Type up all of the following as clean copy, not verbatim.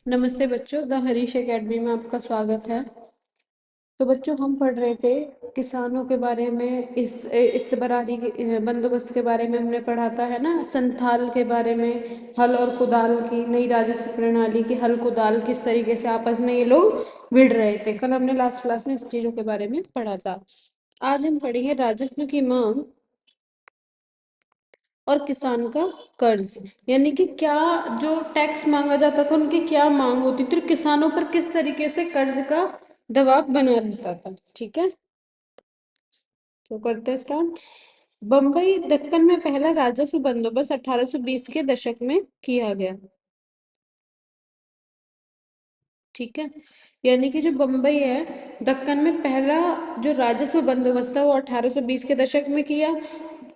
नमस्ते बच्चों, the Harish academy में आपका स्वागत है। तो बच्चों, हम पढ़ रहे थे किसानों के बारे में। इस्तबरारी के बंदोबस्त के बारे में हमने पढ़ा था, है ना। संथाल के बारे में, हल और कुदाल की नई राजस्व प्रणाली की हल कुदाल किस तरीके से आपस में ये लोग भिड़ रहे थे। कल हमने लास्ट क्लास में इस चीजों के बारे में पढ़ा था। आज हम पढ़ेंगे राजस्व की मांग और किसान का कर्ज। यानी कि क्या जो टैक्स मांगा जाता था, उनकी क्या मांग होती थी और किसानों पर किस तरीके से कर्ज का दबाव बना रहता था। ठीक है, तो करते हैं स्टार्ट। बम्बई दक्कन में पहला राजस्व बंदोबस्त 1820 के दशक में किया गया। ठीक है, यानी कि जो बम्बई है, दक्कन में पहला जो राजस्व बंदोबस्त था वो 1820 के दशक में किया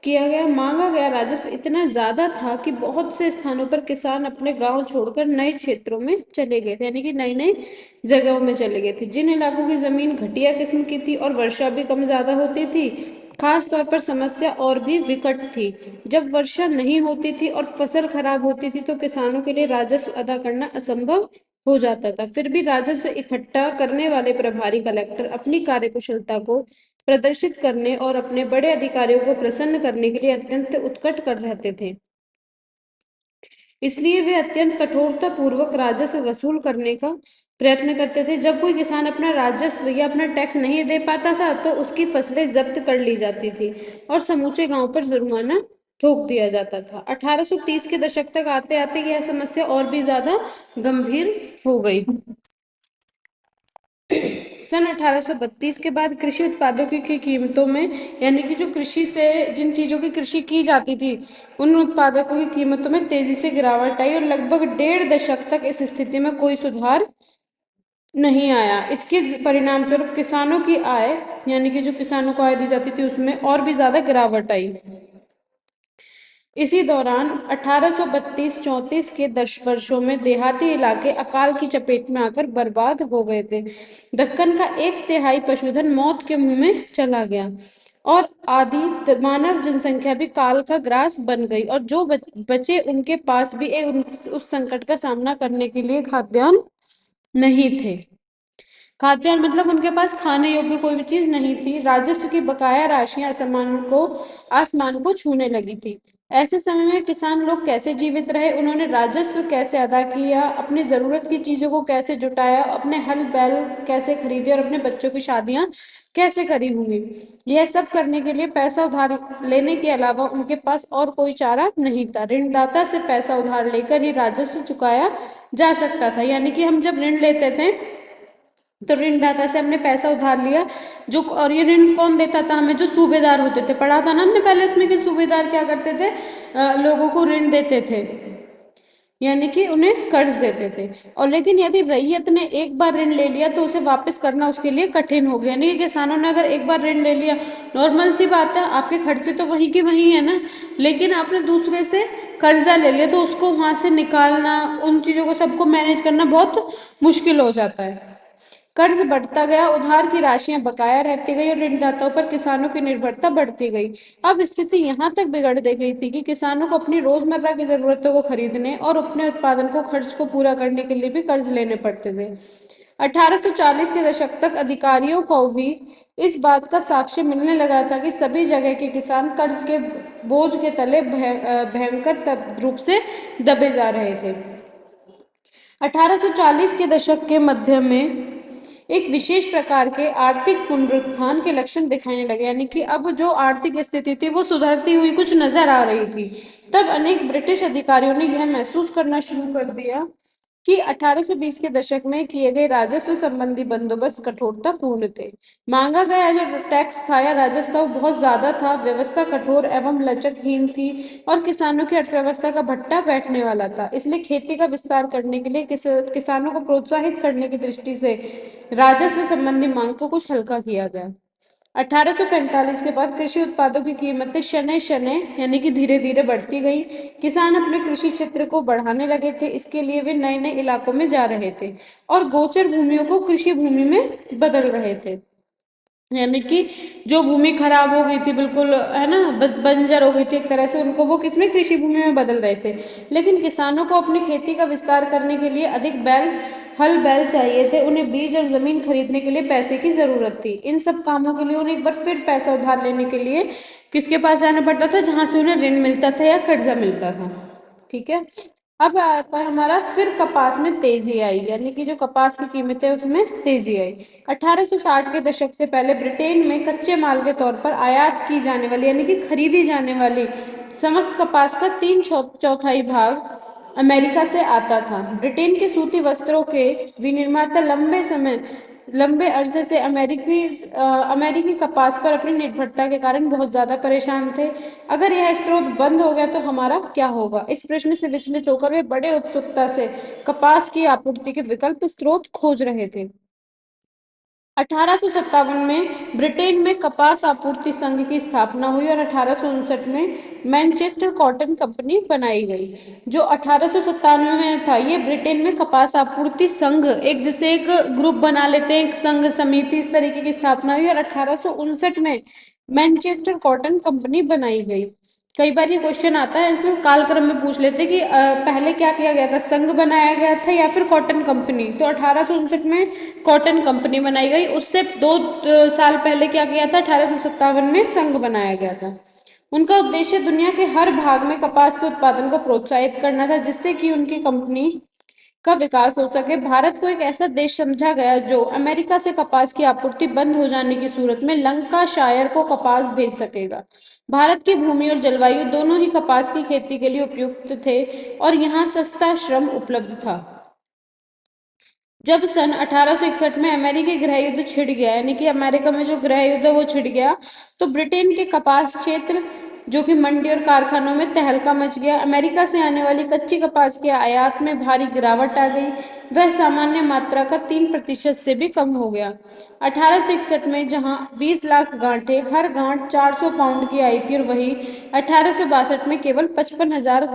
गया। मांगा गया राजस्व इतना ज्यादा था कि बहुत से स्थानों पर किसान अपने गांव छोड़कर नए क्षेत्रों में चले गए थे, यानी कि नई नई जगहों में चले गए थे। जिन इलाकों की जमीन घटिया किस्म की थी और वर्षा भी कम ज्यादा होती थी, खास तौर पर समस्या और भी विकट थी। जब वर्षा नहीं होती थी और फसल खराब होती थी तो किसानों के लिए राजस्व अदा करना असंभव हो जाता था। फिर भी राजस्व इकट्ठा करने वाले प्रभारी कलेक्टर अपनी कार्यकुशलता को प्रदर्शित करने और अपने बड़े अधिकारियों को प्रसन्न करने के लिए अत्यंत उत्कट कर रहते थे। इसलिए वे अत्यंत कठोरता पूर्वक राजस्व वसूल करने का प्रयत्न करते थे। जब कोई किसान अपना राजस्व या अपना टैक्स नहीं दे पाता था तो उसकी फसलें जब्त कर ली जाती थी और समूचे गांव पर जुर्माना ठोक दिया जाता था। 1830 के दशक तक आते आते यह समस्या और भी ज्यादा गंभीर हो गई। सन 1832 के बाद कृषि उत्पादों की कीमतों में, यानी कि जो कृषि से जिन चीजों की कृषि की जाती थी, उन उत्पादकों की कीमतों में तेजी से गिरावट आई और लगभग 1.5 दशक तक इस स्थिति में कोई सुधार नहीं आया। इसके परिणाम स्वरूप किसानों की आय, यानी कि जो किसानों को आय दी जाती थी, उसमें और भी ज्यादा गिरावट आई। इसी दौरान 1832-34 के वर्षों में देहाती इलाके अकाल की चपेट में आकर बर्बाद हो गए थे। दक्कन का 1/3 पशुधन मौत के मुंह में चला गया और आदि मानव जनसंख्या भी काल का ग्रास बन गई, और जो बचे उनके पास भी उस संकट का सामना करने के लिए खाद्यान्न नहीं थे। खाद्यान्न मतलब उनके पास खाने योग्य कोई भी चीज नहीं थी। राजस्व की बकाया राशियां आसमान को छूने लगी थी। ऐसे समय में किसान लोग कैसे जीवित रहे, उन्होंने राजस्व कैसे अदा किया, अपनी जरूरत की चीजों को कैसे जुटाया, अपने हल बैल कैसे खरीदे और अपने बच्चों की शादियां कैसे करी होंगी। यह सब करने के लिए पैसा उधार लेने के अलावा उनके पास और कोई चारा नहीं था। ऋणदाता से पैसा उधार लेकर ही राजस्व चुकाया जा सकता था। यानी कि हम जब ऋण लेते थे तो ऋणदाता से हमने पैसा उधार लिया, जो और ये ऋण कौन देता था हमें? जो सूबेदार होते थे। पढ़ा था ना हमने पहले इसमें कि सूबेदार क्या करते थे, लोगों को ऋण देते थे, यानी कि उन्हें कर्ज देते थे। और लेकिन यदि रैयत ने एक बार ऋण ले लिया तो उसे वापस करना उसके लिए कठिन हो गया। यानी कि किसानों ने अगर एक बार ऋण ले लिया, नॉर्मल सी बात है, आपके खर्चे तो वही के वही है ना, लेकिन आपने दूसरे से कर्जा ले लिया तो उसको वहां से निकालना, उन चीजों को सबको मैनेज करना बहुत मुश्किल हो जाता है। कर्ज बढ़ता गया, उधार की राशियां बकाया रहती गई और ऋणदाताओं पर किसानों की निर्भरता बढ़ती गई। अब स्थिति यहाँ तक बिगड़ दे गई थी कि किसानों को अपनी रोजमर्रा की जरूरतों को खरीदने और अपने उत्पादन को खर्च को पूरा करने के लिए भी कर्ज लेने पड़ते थे। 1840 के दशक तक अधिकारियों को भी इस बात का साक्ष्य मिलने लगा था कि सभी जगह के किसान कर्ज के बोझ के तले भयंकर रूप से दबे जा रहे थे। 1840 के दशक के मध्य में एक विशेष प्रकार के आर्थिक पुनरुत्थान के लक्षण दिखाने लगे, यानी कि अब जो आर्थिक स्थिति थी वो सुधरती हुई कुछ नजर आ रही थी। तब अनेक ब्रिटिश अधिकारियों ने यह महसूस करना शुरू कर दिया कि 1820 के दशक में किए गए राजस्व संबंधी बंदोबस्त कठोरता पूर्ण थे। मांगा गया जो टैक्स था या राजस्व वो बहुत ज्यादा था, व्यवस्था कठोर एवं लचकहीन थी और किसानों की अर्थव्यवस्था का भट्टा बैठने वाला था। इसलिए खेती का विस्तार करने के लिए किसानों को प्रोत्साहित करने की दृष्टि से राजस्व संबंधी मांग को कुछ हल्का किया गया। 1845 के बाद कृषि उत्पादों की कीमतें शनै शनै, यानी कि धीरे धीरे बढ़ती गई। किसान अपने कृषि क्षेत्र को बढ़ाने लगे थे, इसके लिए वे नए नए इलाकों में जा रहे थे और गोचर भूमियों को कृषि भूमि में बदल रहे थे। यानी कि जो भूमि खराब हो गई थी बिल्कुल, है ना, बंजर हो गई थी एक तरह से, उनको वो किसमें, कृषि भूमि में बदल रहे थे। लेकिन किसानों को अपनी खेती का विस्तार करने के लिए अधिक बैल चाहिए थे। उन्हें बीज और जमीन खरीदने के लिए पैसे की जरूरत थी। इन सब कामों के लिए उन्हें एक बार फिर पैसा उधार लेने के लिए किसके पास जाना पड़ता था, जहां से उन्हें ऋण मिलता था या कर्जा मिलता था। ठीक है। अब आता है हमारा, फिर कपास में तेजी आई, यानी कि जो कपास की कीमतें उसमें तेजी आई। 1860 के दशक से पहले ब्रिटेन में कच्चे माल के तौर पर आयात की जाने वाली, यानी कि खरीदी जाने वाली समस्त कपास का चौथाई भाग अमेरिका से आता था। ब्रिटेन के सूती वस्त्रों के विनिर्माता लंबे अरसे से अमेरिकी कपास पर अपनी निर्भरता के कारण बहुत ज्यादा परेशान थे। अगर यह स्रोत बंद हो गया तो हमारा क्या होगा, इस प्रश्न से विचलित होकर वे बड़े उत्सुकता से कपास की आपूर्ति के विकल्प स्रोत खोज रहे थे। 1857 में ब्रिटेन में कपास आपूर्ति संघ की स्थापना हुई और 1859 में मैनचेस्टर कॉटन कंपनी बनाई गई। जो 1897 में था, ये ब्रिटेन में कपास आपूर्ति संघ, एक जैसे एक ग्रुप बना लेते हैं, एक संघ समिति, इस तरीके की स्थापना हुई और 1859 में मैनचेस्टर कॉटन कंपनी बनाई गई। कई बार ये क्वेश्चन आता है, इसमें कालक्रम में पूछ लेते कि पहले क्या किया गया था, संघ बनाया गया था या फिर कॉटन कंपनी। तो 1859 में कॉटन कंपनी बनाई गई। उससे 2 साल पहले क्या किया था, 1857 में संघ बनाया गया था। उनका उद्देश्य दुनिया के हर भाग में कपास के उत्पादन को प्रोत्साहित करना था, जिससे कि उनकी कंपनी का विकास हो सके। भारत को एक ऐसा देश समझा गया जो अमेरिका से कपास की आपूर्ति बंद हो जाने की सूरत में लंकाशायर को कपास भेज सकेगा। भारत की भूमि और जलवायु दोनों ही कपास की खेती के लिए उपयुक्त थे और यहाँ सस्ता श्रम उपलब्ध था। जब सन 1861 में अमेरिकी गृह युद्ध छिड़ गया, यानी कि अमेरिका में जो गृह युद्ध है वो छिड़ गया, तो ब्रिटेन के कपास क्षेत्र जो कि मंडी और कारखानों में तहलका मच गया। अमेरिका से आने वाली कच्ची कपास के आयात में भारी गिरावट आ गई। वह सामान्य मात्रा का 3% से भी कम हो गया। 1861 में जहां 20 लाख गांठें, हर गांठ 400 पाउंड की आई थी, और वही 1862 में केवल 55,000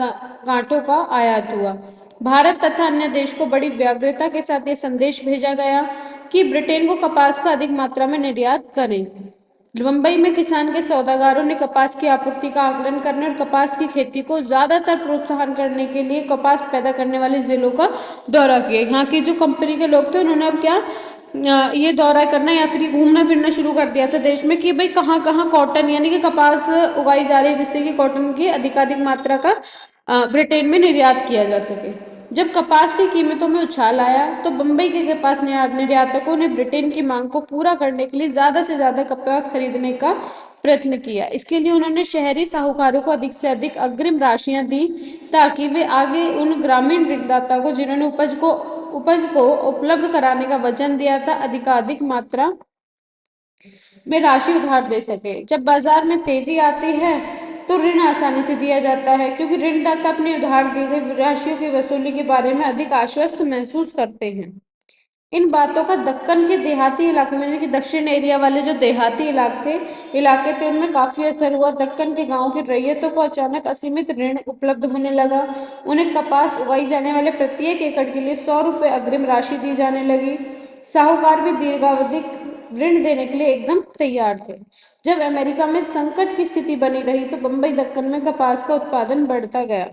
गांठों का आयात हुआ। भारत तथा अन्य देश को बड़ी व्यग्रता के साथ ये संदेश भेजा गया कि ब्रिटेन को कपास का अधिक मात्रा में निर्यात करें। मुंबई में किसान के सौदागरों ने कपास की आपूर्ति का आकलन करने और कपास की खेती को ज्यादातर प्रोत्साहन करने के लिए कपास पैदा करने वाले जिलों का दौरा किया। यहाँ की जो कंपनी के लोग थे, उन्होंने अब क्या ये दौरा करना या फिर घूमना फिरना शुरू कर दिया था देश में, कि भाई कहाँ कहाँ कॉटन यानी कि कपास उगाई जा रही है, जिससे कि कॉटन की अधिकाधिक मात्रा का ब्रिटेन में निर्यात किया जा सके। जब कपास की कीमतों में उछाल आया तो बंबई के कपास निर्यातकों ने ब्रिटेन की मांग को पूरा करने के लिए ज्यादा से ज्यादा कपास खरीदने का प्रयत्न किया। इसके लिए उन्होंने शहरी साहूकारों को अधिक से अधिक अग्रिम राशियां दी, ताकि वे आगे उन ग्रामीण ऋणदाता को, जिन्होंने उपज को उपलब्ध कराने का वचन दिया था, अधिकाधिक मात्रा में राशि उधार दे सके। जब बाजार में तेजी आती है तो ऋण आसानी से दिया जाता है, क्योंकि ऋणदाता अपनी उधार दी गई राशियों की वसूली के बारे में अधिक आश्वस्त महसूस करते हैं। इन बातों का दक्कन के देहाती इलाके में, यानी कि दक्षिण एरिया वाले जो देहाती इलाके थे उनमें काफी असर हुआ। दक्कन के गांव की रैयतों को अचानक असीमित ऋण उपलब्ध होने लगा। उन्हें कपास उगाई जाने वाले प्रत्येक एकड़ के लिए 100 रुपए अग्रिम राशि दी जाने लगी। साहूकार भी दीर्घावधि ऋण देने के लिए एकदम तैयार थे। जब अमेरिका में संकट की स्थिति बनी रही तो बंबई दक्कन में कपास का उत्पादन बढ़ता गया।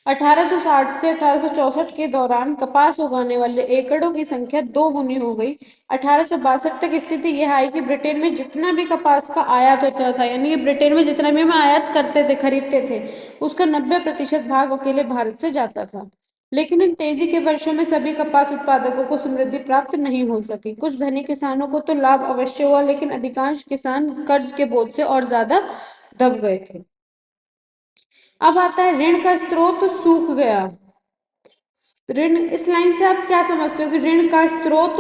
1860 से 1864 के दौरान कपास उगाने वाले एकड़ों की संख्या 2 गुनी हो गई। 1862 तक स्थिति यह आई कि ब्रिटेन में जितना भी कपास का आयात होता था, यानी कि ब्रिटेन में जितना भी हम आयात करते थे, खरीदते थे, उसका 90% भाग अकेले भारत से जाता था। लेकिन इन तेजी के वर्षों में सभी कपास उत्पादकों को समृद्धि प्राप्त नहीं हो सकी। कुछ धनी किसानों को तो लाभ अवश्य हुआ, लेकिन अधिकांश किसान कर्ज के बोझ से और ज्यादा दब गए थे। अब आता है ऋण का स्रोत सूख गया। ऋण, इस लाइन से आप क्या समझते हो कि ऋण का स्रोत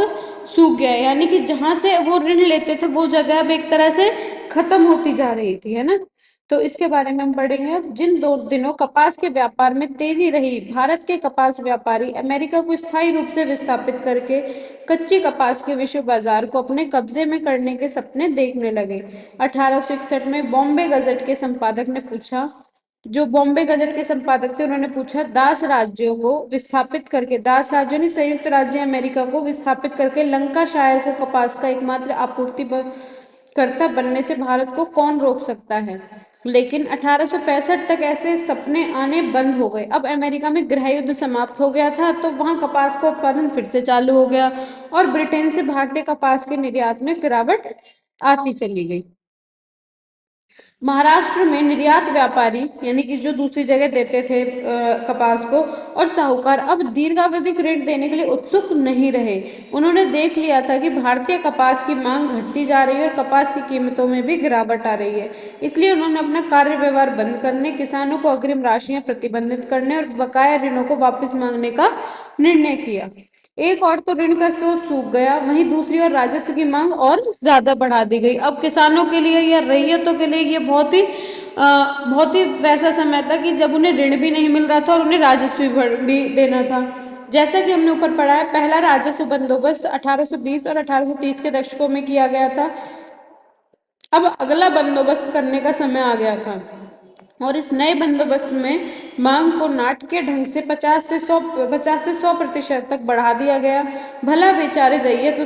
सूख गया, यानी कि जहां से वो ऋण लेते थे वो जगह अब एक तरह से खत्म होती जा रही थी, है ना। तो इसके बारे में हम पढ़ेंगे अब। जिन 2 दिनों कपास के व्यापार में तेजी रही, भारत के कपास व्यापारी अमेरिका को स्थायी रूप से विस्थापित करके कच्ची कपास के विश्व बाजार को अपने कब्जे में करने के सपने देखने लगे। 1861 में बॉम्बे गजट के संपादक ने पूछा, जो बॉम्बे गजट के संपादक थे उन्होंने पूछा, दास राज्यों को विस्थापित करके, दास राज्यों ने संयुक्त राज्य अमेरिका को विस्थापित करके लंकाशायर को कपास का एकमात्र कर्ता बनने से भारत को कौन रोक सकता है। लेकिन 1865 तक ऐसे सपने आने बंद हो गए। अब अमेरिका में गृह युद्ध समाप्त हो गया था, तो वहां कपास का उत्पादन फिर से चालू हो गया और ब्रिटेन से भारतीय कपास के निर्यात में गिरावट आती चली गई। महाराष्ट्र में निर्यात व्यापारी, यानी कि जो दूसरी जगह देते थे कपास को, और साहूकार अब दीर्घावधिक ऋण देने के लिए उत्सुक नहीं रहे। उन्होंने देख लिया था कि भारतीय कपास की मांग घटती जा रही है और कपास की कीमतों में भी गिरावट आ रही है। इसलिए उन्होंने अपना कार्य व्यवहार बंद करने, किसानों को अग्रिम राशियां प्रतिबंधित करने और बकाया ऋणों को वापस मांगने का निर्णय किया। एक और तो ऋण का स्रोत सूख गया, वहीं दूसरी ओर राजस्व की मांग और ज्यादा बढ़ा दी गई। अब किसानों के लिए या रैयतों के लिए ये बहुत ही वैसा समय था कि जब उन्हें ऋण भी नहीं मिल रहा था और उन्हें राजस्व भी देना था। जैसा कि हमने ऊपर पढ़ा है, पहला राजस्व बंदोबस्त 1820 और 1830 के दशकों में किया गया था। अब अगला बंदोबस्त करने का समय आ गया था और इस नए बंदोबस्त में मांग को नाटकीय ढंग से 50 से 100 तक बढ़ा दिया गया। भला बेचारे रैयत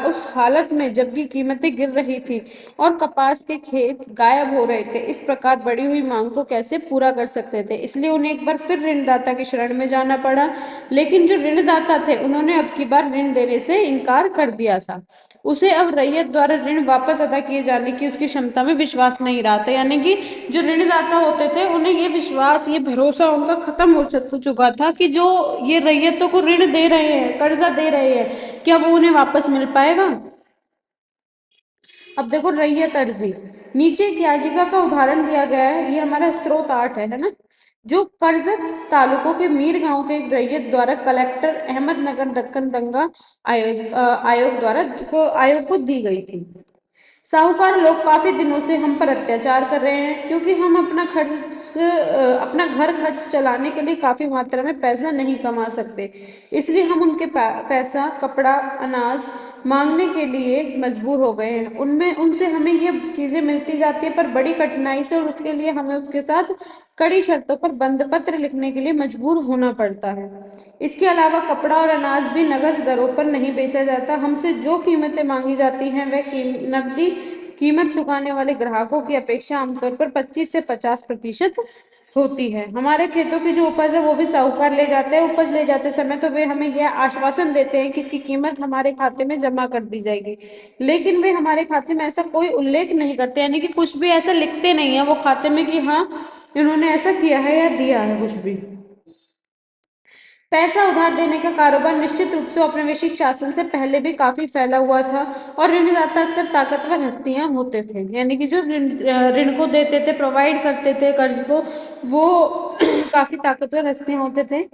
उस हालत में जबकि कीमतें गिर रही थी और कपास के खेत गायब हो रहे थे, इस प्रकार बढ़ी हुई मांग को कैसे पूरा कर सकते थे। इसलिए उन्हें एक बार फिर ऋणदाता की शरण में जाना पड़ा। लेकिन जो ऋणदाता थे उन्होंने अब की बार ऋण देने से इनकार कर दिया था। उसे अब रैयत द्वारा ऋण वापस अदा किए जाने की उसकी क्षमता में विश्वास नहीं रहा था। यानी कि जो ऋणदाता होते थे उन्हें ये विश्वास, ये भरोसा उनका खत्म हो चुका था कि जो ये रैयतों को ऋण दे रहे हैं, कर्जा दे रहे हैं, क्या वो उन्हें वापस मिल पाएगा। अब देखो रैयत अर्जी, नीचे एक याचिका का उदाहरण दिया गया है, ये हमारा स्रोत 8 है ना, जो करजत तालुकों के मीर गांव के एक रैयत द्वारा कलेक्टर अहमदनगर दक्कन दंगा आयोग को दी गई थी। साहूकार लोग काफी दिनों से हम पर अत्याचार कर रहे हैं, क्योंकि हम अपना घर खर्च चलाने के लिए काफी मात्रा में पैसा नहीं कमा सकते। इसलिए हम उनके पैसा, कपड़ा, अनाज मांगने के लिए मजबूर हो गए हैं। उनमें उनसे हमें ये चीजें मिलती जाती है, पर बड़ी कठिनाई से, और उसके लिए हमें उसके साथ कड़ी शर्तों पर बंद पत्र लिखने के लिए मजबूर होना पड़ता है। इसके अलावा कपड़ा और अनाज भी नगद दरों पर नहीं बेचा जाता। हमसे जो कीमतें मांगी जाती हैं वह नकदी कीमत चुकाने वाले ग्राहकों की अपेक्षा आमतौर पर 25 से 50% होती है। हमारे खेतों की जो उपज है वो भी साहूकार ले जाते हैं। उपज ले जाते समय तो वे हमें यह आश्वासन देते हैं कि इसकी कीमत हमारे खाते में जमा कर दी जाएगी, लेकिन वे हमारे खाते में ऐसा कोई उल्लेख नहीं करते, यानी कि कुछ भी ऐसा लिखते नहीं है वो खाते में कि हाँ इन्होंने ऐसा किया है या दिया है कुछ भी। पैसा उधार देने का कारोबार निश्चित रूप से औपनिवेशिक शासन से पहले भी काफी फैला हुआ था और ऋणदाता अक्सर ताकतवर हस्तियां होते थे, यानी कि जो ऋण को देते थे, प्रोवाइड करते थे कर्ज को, वो काफी ताकतवर हस्तियां होते थे।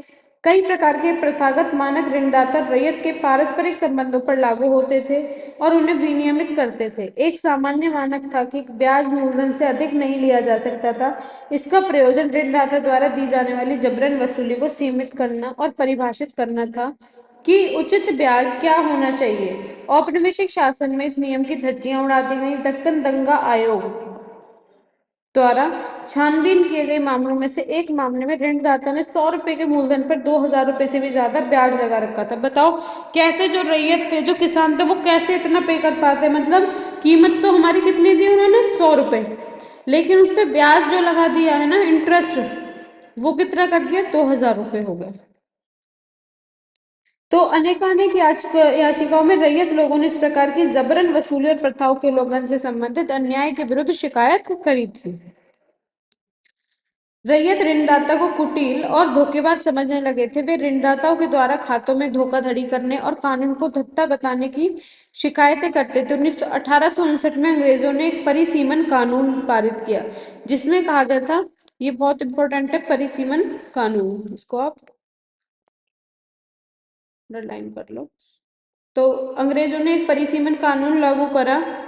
कई प्रकार के प्रथागत मानक ऋणदाता रैयत के पारस्परिक संबंधों पर लागू होते थे और उन्हें विनियमित करते थे। एक सामान्य मानक था कि ब्याज मूलधन से अधिक नहीं लिया जा सकता था। इसका प्रयोजन ऋणदाता द्वारा दी जाने वाली जबरन वसूली को सीमित करना और परिभाषित करना था कि उचित ब्याज क्या होना चाहिए। औपनिवेशिक शासन में इस नियम की धज्जियां उड़ा दी गई। दक्कन दंगा आयोग द्वारा छानबीन किए गए मामलों में से एक मामले में ऋणदाता ने 100 रुपए के मूलधन पर 2000 रुपए से भी ज्यादा ब्याज लगा रखा था। बताओ कैसे जो रैयत थे, जो किसान थे, वो कैसे इतना पे कर पाते। मतलब कीमत तो हमारी कितनी दी उन्होंने, 100 रुपए, लेकिन उस पर ब्याज जो लगा दिया है ना, इंटरेस्ट, वो कितना कर दिया, 2000 रुपए हो गए। तो अनेकानेक याचिकाओं में रैयत लोगों ने इस प्रकार की जबरन वसूली और प्रथाओं के उल्लंघन से संबंधित अन्याय के विरुद्ध शिकायत करी थी। रैयत ऋणदाता को कुटिल और धोखेबाज समझने लगे थे। वे ऋणदाताओं के द्वारा खातों में धोखाधड़ी करने और कानून को धत्ता बताने की शिकायतें करते थे। 1859 में अंग्रेजों ने एक परिसीमन कानून पारित किया, जिसमें कहा गया था, ये बहुत इंपॉर्टेंट है, परिसीमन कानून, इसको आप अंडरलाइन कर लो। तो अंग्रेजों ने एक परिसीमन कानून लागू करा,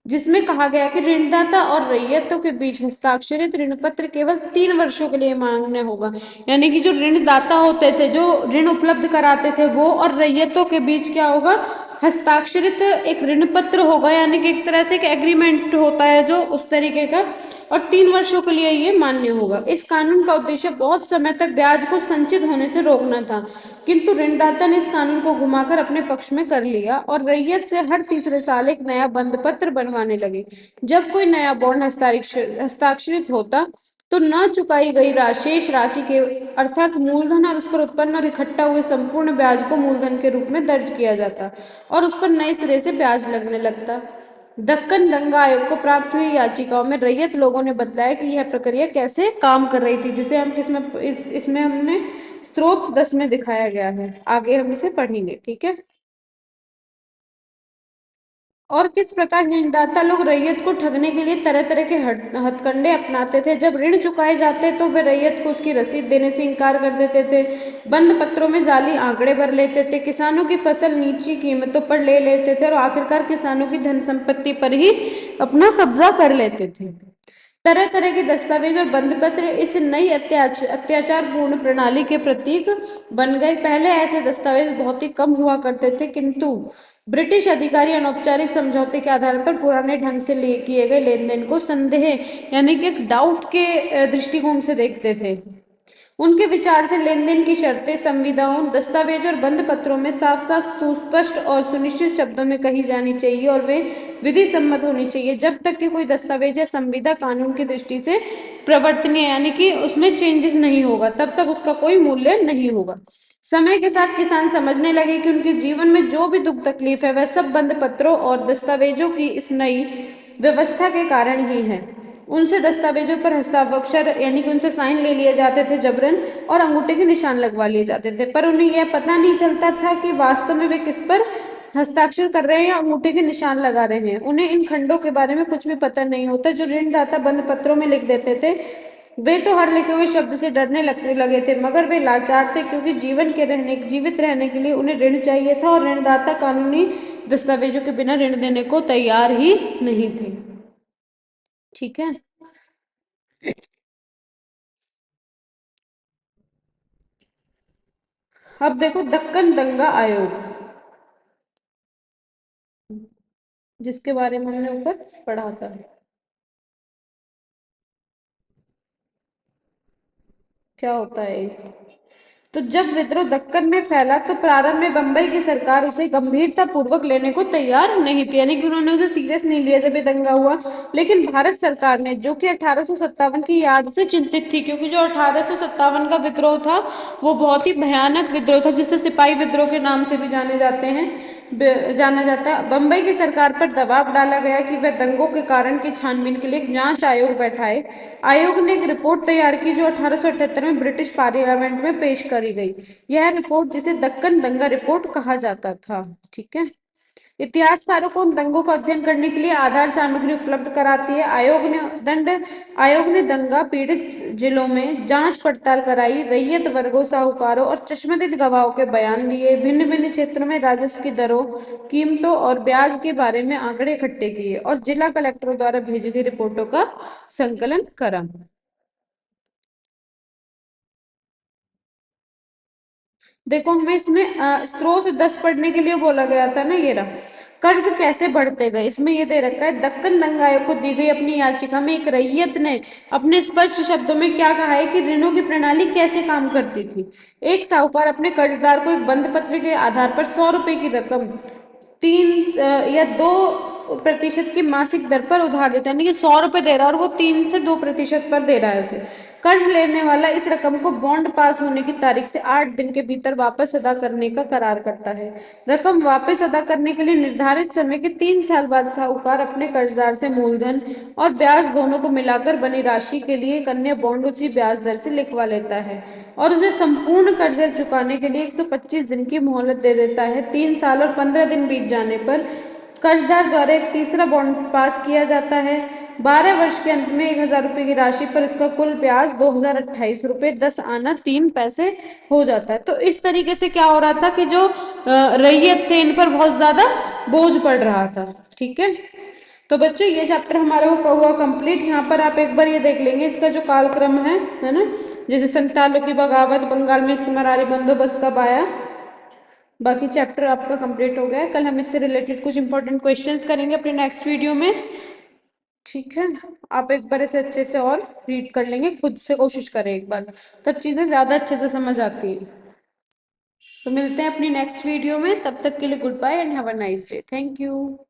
जिसमें कहा गया कि ऋणदाता और रैयतों के बीच हस्ताक्षरित ऋण पत्र केवल 3 वर्षों के लिए मांगना होगा। यानी कि जो ऋणदाता होते थे, जो ऋण उपलब्ध कराते थे, वो और रैयतों के बीच क्या होगा, हस्ताक्षरित एक ऋण पत्र होगा, यानी कि एक तरह से एक एग्रीमेंट होता है जो उस तरीके का, और 3 वर्षों के लिए ये मान्य होगा। इस कानून का उद्देश्य बहुत समय तक ब्याज को संचित होने से रोकना था, किंतु ऋणदाता ने इस कानून को घुमाकर अपने पक्ष में कर लिया और रैयत से हर तीसरे साल एक नया बंध पत्र बनवाने लगे। जब कोई नया बॉन्ड हस्ताक्षरित होता तो न चुकाई गई शेष राशि के अर्थात मूलधन और उस पर उत्पन्न और इकट्ठा हुए संपूर्ण ब्याज को मूलधन के रूप में दर्ज किया जाता और उस पर नए सिरे से ब्याज लगने लगता। दक्कन दंगा आयोग को प्राप्त हुई याचिकाओं में रैयत लोगों ने बतलाया कि यह प्रक्रिया कैसे काम कर रही थी, जिसे हम किसमें इसमें हमने स्रोत 10 में दिखाया गया है। आगे हम इसे पढ़ेंगे, ठीक है। और किस प्रकार ऋणदाता लोग रैयत को ठगने के लिए तरह तरह के हथकंडे अपनाते थे। जब ऋण चुकाए जाते तो वे रैयत को उसकी रसीद देने से इनकार कर देते थे, बंद पत्रों में जाली आंकड़े भर लेते थे, किसानों की फसल नीची कीमतों पर ले लेते थे और आखिरकार किसानों की धन संपत्ति पर ही अपना कब्जा कर लेते थे। तरह तरह के दस्तावेज और बंद पत्र इस नई अत्याचार पूर्ण प्रणाली के प्रतीक बन गए। पहले ऐसे दस्तावेज बहुत ही कम हुआ करते थे, किंतु ब्रिटिश अधिकारी अनौपचारिक समझौते के आधार पर पुराने ढंग से किए गए लेन देन को संदेह यानी कि एक डाउट के दृष्टिकोण से देखते थे। उनके विचार से लेन देन की शर्तें संविदाओं, दस्तावेज और बंद पत्रों में साफ साफ सुस्पष्ट और सुनिश्चित शब्दों में कही जानी चाहिए और वे विधि सम्मत होनी चाहिए। जब तक कि कोई दस्तावेज या संविदा कानून की दृष्टि से प्रवर्तनीय यानी कि उसमें चेंजेस नहीं होगा, तब तक उसका कोई मूल्य नहीं होगा। समय के साथ किसान समझने लगे कि उनके जीवन में जो भी दुख तकलीफ है वह सब बंद पत्रों और दस्तावेजों की इस नई व्यवस्था के कारण ही है। उनसे दस्तावेजों पर हस्ताक्षर यानी कि उनसे साइन ले लिए जाते थे जबरन और अंगूठे के निशान लगवा लिए जाते थे, पर उन्हें यह पता नहीं चलता था कि वास्तव में वे किस पर हस्ताक्षर कर रहे हैं या अंगूठे के निशान लगा रहे हैं। उन्हें इन खंडों के बारे में कुछ भी पता नहीं होता जो ऋणदाता बंद पत्रों में लिख देते थे। वे तो हर लिखे हुए शब्द से डरने लगे थे, मगर वे लाचार थे क्योंकि जीवित रहने के लिए उन्हें ऋण चाहिए था और ऋणदाता कानूनी दस्तावेजों के बिना ऋण देने को तैयार ही नहीं थे। ठीक है। अब देखो दक्कन दंगा आयोग, जिसके बारे में हमने ऊपर पढ़ा था। क्या होता है तो जब विद्रोह दक्कन में फैला तो प्रारंभ में बंबई की सरकार उसे गंभीरता पूर्वक लेने को तैयार नहीं थी, यानी कि उन्होंने उसे सीरियस नहीं लिया जब ये दंगा हुआ। लेकिन भारत सरकार ने, जो कि 1857 की याद से चिंतित थी, क्योंकि जो 1857 का विद्रोह था वो बहुत ही भयानक विद्रोह था, जिसे सिपाही विद्रोह के नाम से भी जाना जाता है। बंबई की सरकार पर दबाव डाला गया कि वह दंगों के कारण की छानबीन के लिए एक जांच आयोग बैठाए। आयोग ने एक रिपोर्ट तैयार की जो 1878 में ब्रिटिश पार्लियामेंट में पेश करी गई। यह रिपोर्ट, जिसे दक्कन दंगा रिपोर्ट कहा जाता था, ठीक है। इतिहासकारों को उन दंगों का अध्ययन करने के लिए आधार सामग्री उपलब्ध कराती है। आयोग ने दंगा पीड़ित जिलों में जांच पड़ताल कराई, रैयत वर्गों, साहूकारों और चश्मदीद गवाहों के बयान लिए, भिन्न भिन्न क्षेत्रों में राजस्व की दरों, कीमतों और ब्याज के बारे में आंकड़े इकट्ठे किए और जिला कलेक्टरों द्वारा भेजी गई रिपोर्टों का संकलन करा। देखो हमें इसमें स्रोत 10 पढ़ने के लिए बोला गया था ना, ये रहा। कर्ज कैसे बढ़ते गए, इसमें ये दे रखा है। दक्कन दंगा आयोग को दी गई अपनी याचिका में एक रैयत ने अपने स्पष्ट शब्दों में क्या कहा है कि ऋणों की प्रणाली कैसे काम करती थी। एक साहूकार अपने कर्जदार को एक बंद पत्र के आधार पर 100 रुपए की रकम 3 या 2% की मासिक दर पर उधार देता है, यानी कि 100 रुपए दे रहा है और वो 3 से 2% पर दे रहा है उसे। कर्ज लेने वाला इस रकम को बॉन्ड पास होने की तारीख से 8 दिन के भीतर वापस अदा करने का करार करता है। रकम वापस अदा करने के लिए निर्धारित समय के 3 साल बाद साहूकार अपने कर्जदार से मूलधन और ब्याज दोनों को मिलाकर बनी राशि के लिए एक अन्य बॉन्ड उसी ब्याज दर से लिखवा लेता है और उसे संपूर्ण कर्ज चुकाने के लिए 125 दिन की मोहलत दे देता है। 3 साल और 15 दिन बीत जाने पर कर्जदार द्वारा एक तीसरा बॉन्ड पास किया जाता है। 12 वर्ष के अंत में 1000 रुपए की राशि पर इसका कुल ब्याज 2028 रुपए 10 आना 3 पैसे हो जाता है। तो इस तरीके से क्या हो रहा था कि जो रैयत थे इन पर बहुत ज्यादा बोझ पड़ रहा था। ठीक है, तो बच्चों ये चैप्टर हमारा हुआ कंप्लीट। यहाँ पर आप एक बार ये देख लेंगे इसका जो कालक्रम है ना, जैसे संतालों की बगावत, बंगाल में इस्तेमारारी बंदोबस्त कब आया, बाकी चैप्टर आपका कंप्लीट हो गया है। कल हम इससे रिलेटेड कुछ इंपॉर्टेंट क्वेश्चंस करेंगे अपने नेक्स्ट वीडियो में। ठीक है, आप एक बार इसे अच्छे से और रीड कर लेंगे, खुद से कोशिश करें एक बार, तब चीज़ें ज़्यादा अच्छे से समझ आती हैं। तो मिलते हैं अपनी नेक्स्ट वीडियो में, तब तक के लिए goodbye and have a nice day. Thank you.